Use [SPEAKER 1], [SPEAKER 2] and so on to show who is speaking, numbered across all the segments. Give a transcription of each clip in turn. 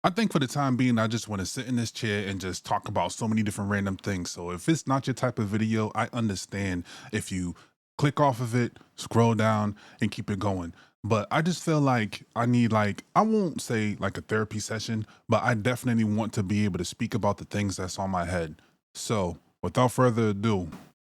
[SPEAKER 1] I think for the time being, I just want to sit in this chair and just talk about so many different random things. So if it's not your type of video, I understand if you click off of it, scroll down, and keep it going. But I just feel like I need, like, I won't say like a therapy session, but I definitely want to be able to speak about the things that's on my head. So without further ado,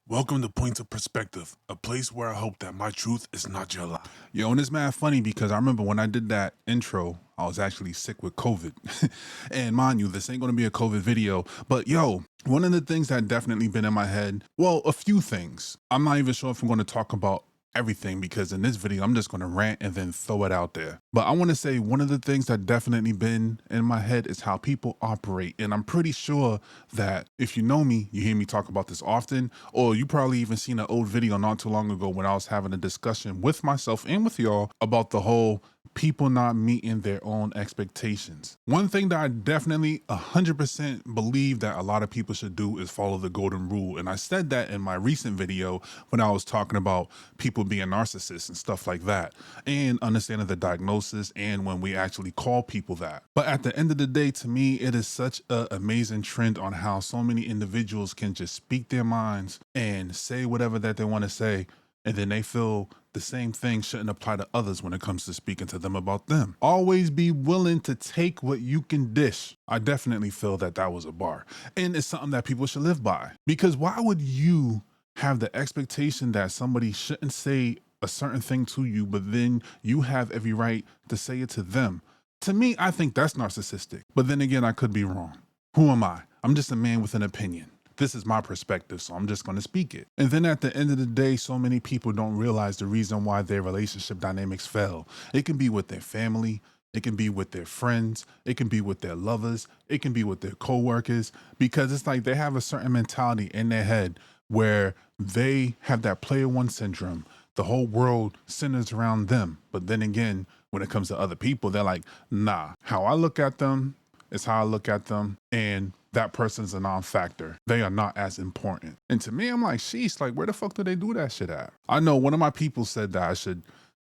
[SPEAKER 2] Welcome to Points of Perspective, a place where I hope that my truth is not your lie.
[SPEAKER 1] yo, and it's mad funny because I remember when I did that intro, I was actually sick with COVID. And mind you, this ain't gonna be a COVID video, but yo, one of the things that definitely been in my head, well, a few things. I'm not even sure if I'm gonna talk about everything because in this video, I'm just gonna rant and then throw it out there. But I wanna say one of the things that definitely been in my head is how people operate. And I'm pretty sure that if you know me, you hear me talk about this often, or you probably even seen an old video not too long ago when I was having a discussion with myself and with y'all about the whole people not meeting their own expectations. One thing that I definitely 100% believe that a lot of people should do is follow the golden rule. And I said that in my recent video when I was talking about people being narcissists and stuff like that, and understanding the diagnosis and when we actually call people that. But at the end of the day, to me, it is such an amazing trend on how so many individuals can just speak their minds and say whatever that they want to say, and then they feel the same thing shouldn't apply to others when it comes to speaking to them about them. Always be willing to take what you can dish. I definitely feel that that was a bar. And it's something that people should live by. Because why would you have the expectation that somebody shouldn't say a certain thing to you, but then you have every right to say it to them? To me, I think that's narcissistic. But then again, I could be wrong. Who am I? I'm just a man with an opinion. This is my perspective, so I'm just going to speak it. And then at the end of the day, so many people don't realize the reason why their relationship dynamics fail. It can be with their family, it can be with their friends, it can be with their lovers, it can be with their coworkers, because it's like they have a certain mentality in their head where they have that player one syndrome. The whole world centers around them. But then again, when it comes to other people, they're like, nah, how I look at them is how I look at them, and that person's a non-factor. They are not as important. And to me, I'm like, sheesh, like, where the fuck do they do that shit at? I know one of my people said that I should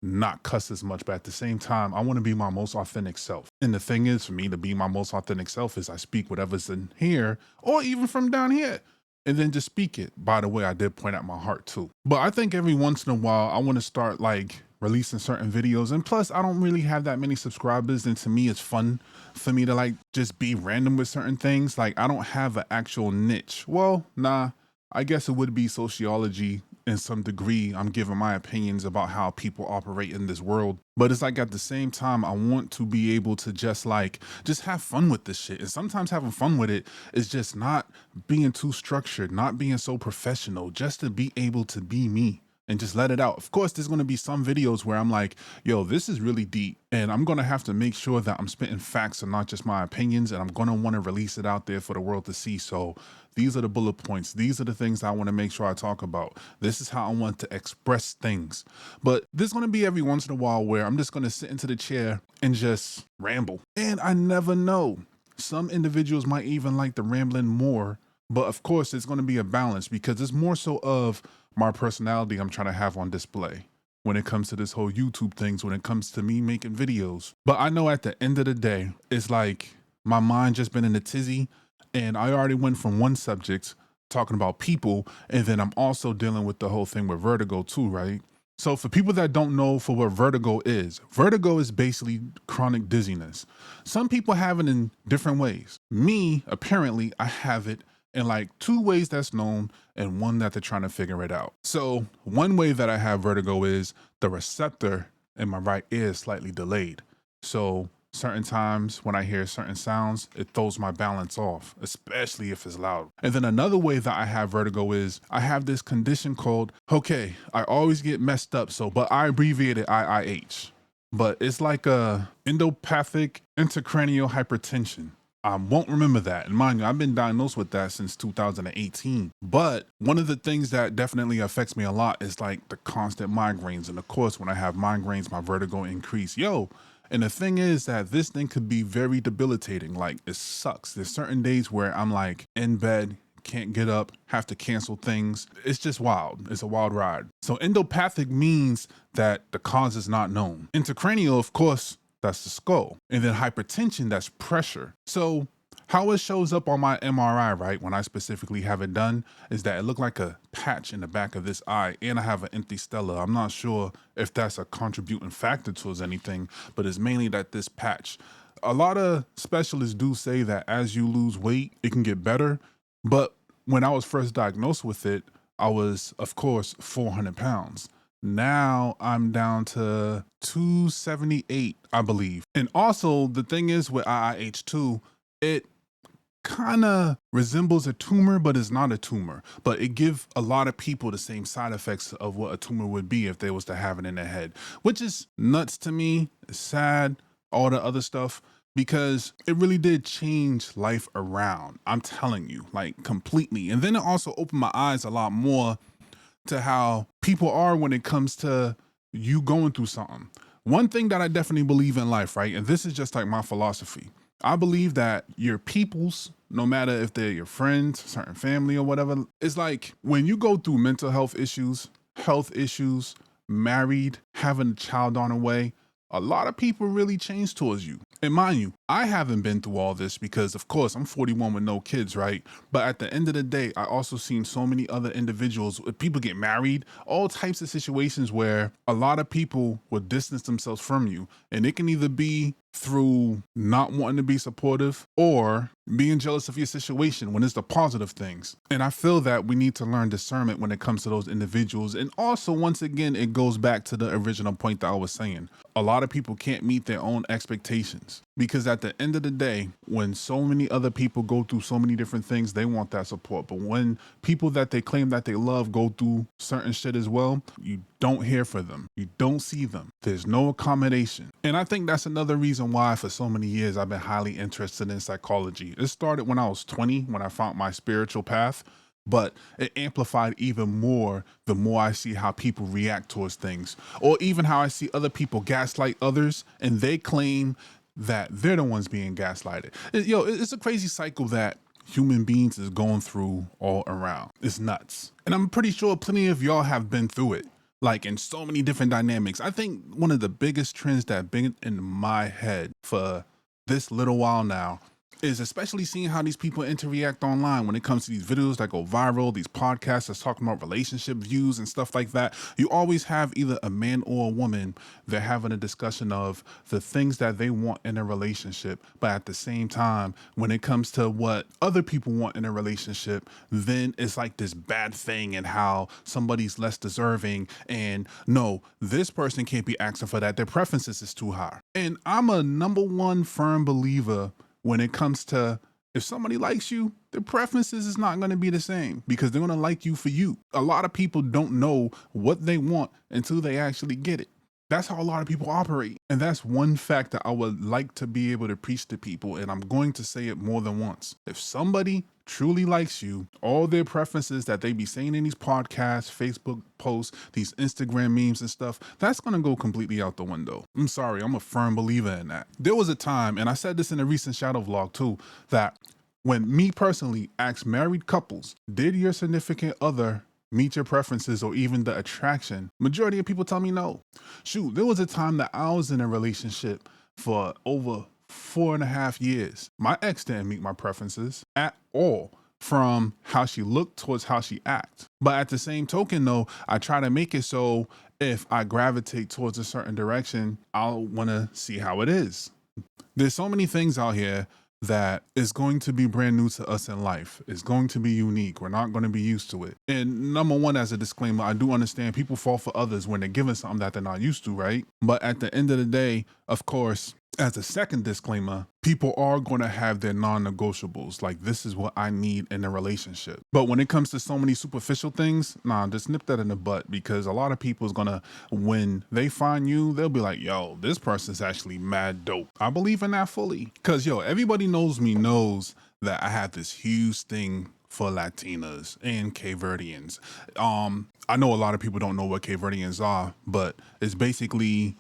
[SPEAKER 1] not cuss as much, but at the same time, I want to be my most authentic self. And the thing is, for me to be my most authentic self is I speak whatever's in here, or even from down here, and then just speak it. By the way, I did point out my heart too. But I think every once in a while, I want to start like releasing certain videos. And plus, I don't really have that many subscribers. And to me, it's fun for me to like just be random with certain things. Like, I don't have an actual niche. Well, nah, I guess it would be sociology in some degree. I'm giving my opinions about how people operate in this world. But it's like at the same time, I want to be able to just have fun with this shit. And sometimes having fun with it is just not being too structured, not being so professional, just to be able to be me and just let it out. Of course, there's going to be some videos where I'm like, yo, this is really deep. And I'm going to have to make sure that I'm spitting facts and not just my opinions. And I'm going to want to release it out there for the world to see. So these are the bullet points. These are the things I want to make sure I talk about. This is how I want to express things. But there's going to be every once in a while where I'm just going to sit into the chair and just ramble. And I never know. Some individuals might even like the rambling more. But of course, it's going to be a balance because it's more so of my personality I'm trying to have on display when it comes to this whole YouTube things, when it comes to me making videos. But I know at the end of the day, it's like my mind just been in a tizzy, and I already went from one subject talking about people, and then I'm also dealing with the whole thing with vertigo too, right? So for people that don't know for what vertigo is basically chronic dizziness. Some people have it in different ways. Me, apparently, I have it in like two ways that's known and one that they're trying to figure it out. So one way that I have vertigo is the receptor in my right ear is slightly delayed. So certain times when I hear certain sounds, it throws my balance off, especially if it's loud. And then another way that I have vertigo is I have this condition called, okay, I always get messed up, but I abbreviate it IIH. But it's like a endopathic intracranial hypertension. I won't remember that. And mind you, I've been diagnosed with that since 2018. But one of the things that definitely affects me a lot is like the constant migraines. And of course, when I have migraines, my vertigo increase. And the thing is that this thing could be very debilitating. Like, it sucks. There's certain days where I'm like in bed, can't get up, have to cancel things. It's just wild. It's a wild ride. So endopathic means that the cause is not known. Intracranial, of course, that's the skull. And then hypertension, that's pressure. So how it shows up on my MRI, right, when I specifically have it done, is that it looked like a patch in the back of this eye, and I have an empty stela. I'm not sure if that's a contributing factor towards anything, but it's mainly that this patch. A lot of specialists do say that as you lose weight, it can get better. But when I was first diagnosed with it, I was, of course, 400 pounds. Now I'm down to 278, I believe. And also, the thing is with IIH2, it kind of resembles a tumor, but it's not a tumor. But it gives a lot of people the same side effects of what a tumor would be if they was to have it in their head, which is nuts to me. It's sad, all the other stuff, because it really did change life around. I'm telling you, like completely. And then it also opened my eyes a lot more to how people are when it comes to you going through something. One thing that I definitely believe in life, right? And this is just like my philosophy. I believe that your peoples, no matter if they're your friends, certain family or whatever, it's like when you go through mental health issues, married, having a child on the way, a lot of people really change towards you. And mind you, I haven't been through all this because, of course, I'm 41 with no kids, right? But at the end of the day, I also seen so many other individuals, people get married, all types of situations where a lot of people will distance themselves from you. And it can either be through not wanting to be supportive or being jealous of your situation when it's the positive things. And I feel that we need to learn discernment when it comes to those individuals. And also, once again, it goes back to the original point that I was saying. A lot of people can't meet their own expectations because at the end of the day, when so many other people go through so many different things, they want that support. But when people that they claim that they love go through certain shit as well, you don't hear from them. You don't see them. There's no accommodation. And I think that's another reason why for so many years I've been highly interested in psychology. It started when I was 20, when I found my spiritual path, but it amplified even more the more I see how people react towards things, or even how I see other people gaslight others and they claim that they're the ones being gaslighted. It's a crazy cycle that human beings is going through all around. It's nuts. And I'm pretty sure plenty of y'all have been through it, like in so many different dynamics. I think one of the biggest trends that have been in my head for this little while now is especially seeing how these people interact online when it comes to these videos that go viral, these podcasts that's talking about relationship views and stuff like that. You always have either a man or a woman, they're having a discussion of the things that they want in a relationship. But at the same time, when it comes to what other people want in a relationship, then it's like this bad thing and how somebody's less deserving. And no, this person can't be asking for that. Their preferences is too high. And I'm a number one firm believer when it comes to if somebody likes you, their preferences is not going to be the same because they're going to like you for you. A lot of people don't know what they want until they actually get it. That's how a lot of people operate. And that's one fact that I would like to be able to preach to people. And I'm going to say it more than once. If somebody truly likes you, all their preferences that they be saying in these podcasts, Facebook posts, these Instagram memes and stuff, that's going to go completely out the window. I'm sorry. I'm a firm believer in that. There was a time, and I said this in a recent shadow vlog too, that when me personally asked married couples, did your significant other meet your preferences or even the attraction, majority of people tell me no. Shoot, there was a time that I was in a relationship for over 4.5 years. My ex didn't meet my preferences at all, from how she looked towards how she acts. But at the same token though, I try to make it so if I gravitate towards a certain direction, I'll want to see how it is. There's so many things out here that is going to be brand new to us in life. It's going to be unique. We're not going to be used to it. And number one, as a disclaimer, I do understand people fall for others when they're given something that they're not used to, right? But at the end of the day, of course, as a second disclaimer, people are going to have their non-negotiables. Like, this is what I need in a relationship. But when it comes to so many superficial things, just nip that in the butt, because a lot of people is going to, when they find you, they'll be like, yo, this person's actually mad dope. I believe in that fully. Because, everybody knows me knows that I have this huge thing for Latinas and Cape Verdeans. I know a lot of people don't know what Cape Verdeans are, but it's basically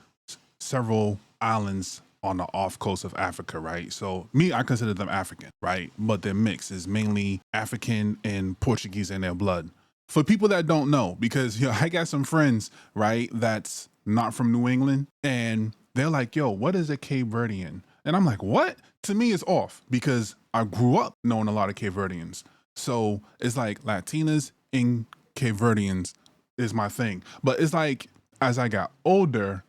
[SPEAKER 1] several islands on the off coast of Africa, right? So I consider them African, right? But their mix is mainly African and Portuguese in their blood. For people that don't know, because I got some friends, right, that's not from New England, and they're like, yo, what is a Cape Verdean? And I'm like, what? To me, it's off because I grew up knowing a lot of Cape Verdeans. So it's like Latinas and Cape Verdeans is my thing. But it's like, as I got older,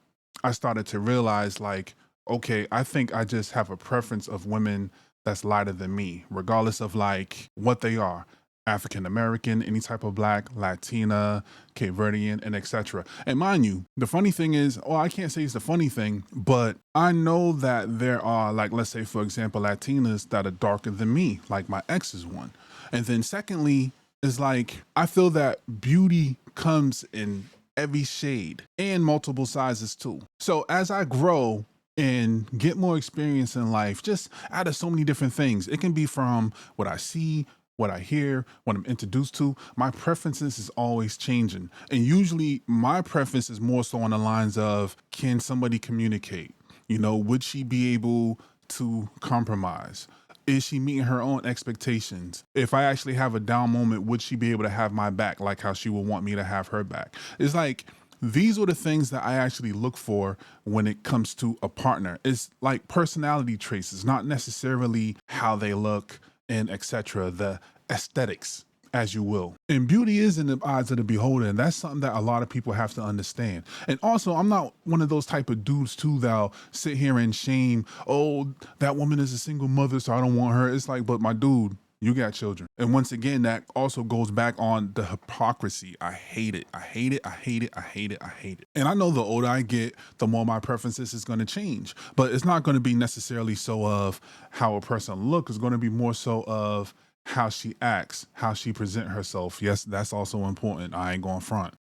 [SPEAKER 1] I started to realize like, okay, I think I just have a preference of women that's lighter than me, regardless of like what they are. African American, any type of black, Latina, Cape Verdean, and etc. And mind you, the funny thing is, well, I can't say it's the funny thing, but I know that there are, like, let's say, for example, Latinas that are darker than me, like my ex is one. And then secondly, is like, I feel that beauty comes in every shade and multiple sizes too. So as I grow and get more experience in life, just out of so many different things, it can be from what I see, what I hear, what I'm introduced to, my preferences is always changing. And usually my preference is more so on the lines of, can somebody communicate? You know, would she be able to compromise? Is she meeting her own expectations? If I actually have a down moment, would she be able to have my back like how she would want me to have her back? It's like, these are the things that I actually look for when it comes to a partner. It's like personality traits. It's not necessarily how they look and etc. The aesthetics, as you will. And beauty is in the eyes of the beholder. And that's something that a lot of people have to understand. And also, I'm not one of those type of dudes too that'll sit here and shame, oh, that woman is a single mother, so I don't want her. It's like, but my dude, you got children. And once again, that also goes back on the hypocrisy. I hate it. I hate it. I hate it. I hate it. I hate it. And I know the older I get, the more my preferences is going to change. But it's not going to be necessarily so of how a person looks. It's going to be more so of how she acts, how she present herself. Yes, that's also important. I ain't going front.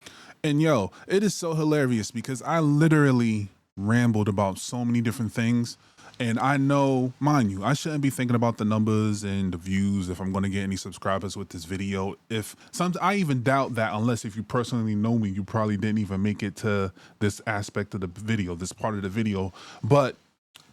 [SPEAKER 1] And yo, it is so hilarious because I literally rambled about so many different things. And I know, mind you, I shouldn't be thinking about the numbers and the views if I'm going to get any subscribers with this video. I even doubt that, unless if you personally know me, you probably didn't even make it to this aspect of the video, this part of the video. But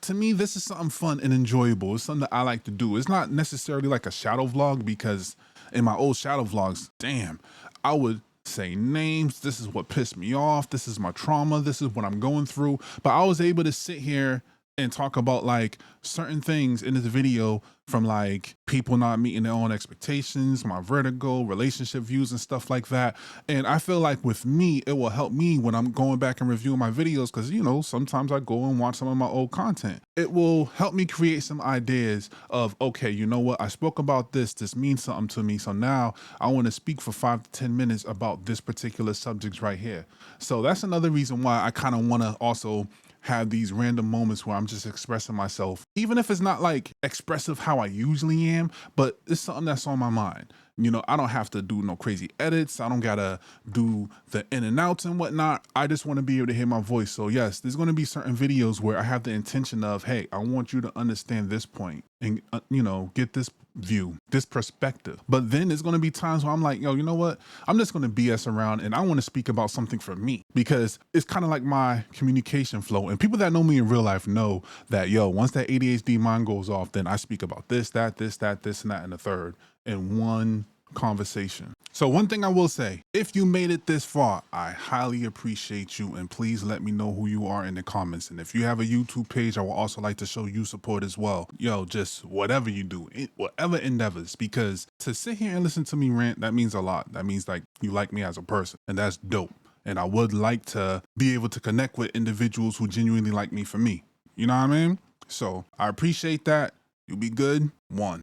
[SPEAKER 1] to me, this is something fun and enjoyable. It's something that I like to do. It's not necessarily like a shadow vlog, because in my old shadow vlogs, damn, I would say names. This is what pissed me off. This is my trauma. This is what I'm going through. But I was able to sit here and talk about like certain things in this video, from like people not meeting their own expectations, my vertigo, relationship views and stuff like that. And I feel like with me, it will help me when I'm going back and reviewing my videos, because, you know, sometimes I go and watch some of my old content. It will help me create some ideas of, okay, you know what, I spoke about this means something to me. So now I want to speak for 5 to 10 minutes about this particular subject right here. So that's another reason why I kind of want to also have these random moments where I'm just expressing myself, even if it's not like expressive how I usually am, but it's something that's on my mind. You know, I don't have to do no crazy edits. I don't gotta do the in and outs and whatnot. I just want to be able to hear my voice. So yes, there's going to be certain videos where I have the intention of, hey, I want you to understand this point and, you know, get this view, this perspective. But then there's going to be times where I'm like, yo, you know what? I'm just going to BS around and I want to speak about something for me, because it's kind of like my communication flow. And people that know me in real life know that, yo, once that ADHD mind goes off, then I speak about this, that, and that, and the third in one conversation. So one thing I will say, if you made it this far, I highly appreciate you, and please let me know who you are in the comments. And if you have a YouTube page, I will also like to show you support as well. Yo, just whatever you do, whatever endeavors, because to sit here and listen to me rant, that means a lot. That means like you like me as a person, and that's dope. And I would like to be able to connect with individuals who genuinely like me for me. You know what I mean? So I appreciate that. You be good. One.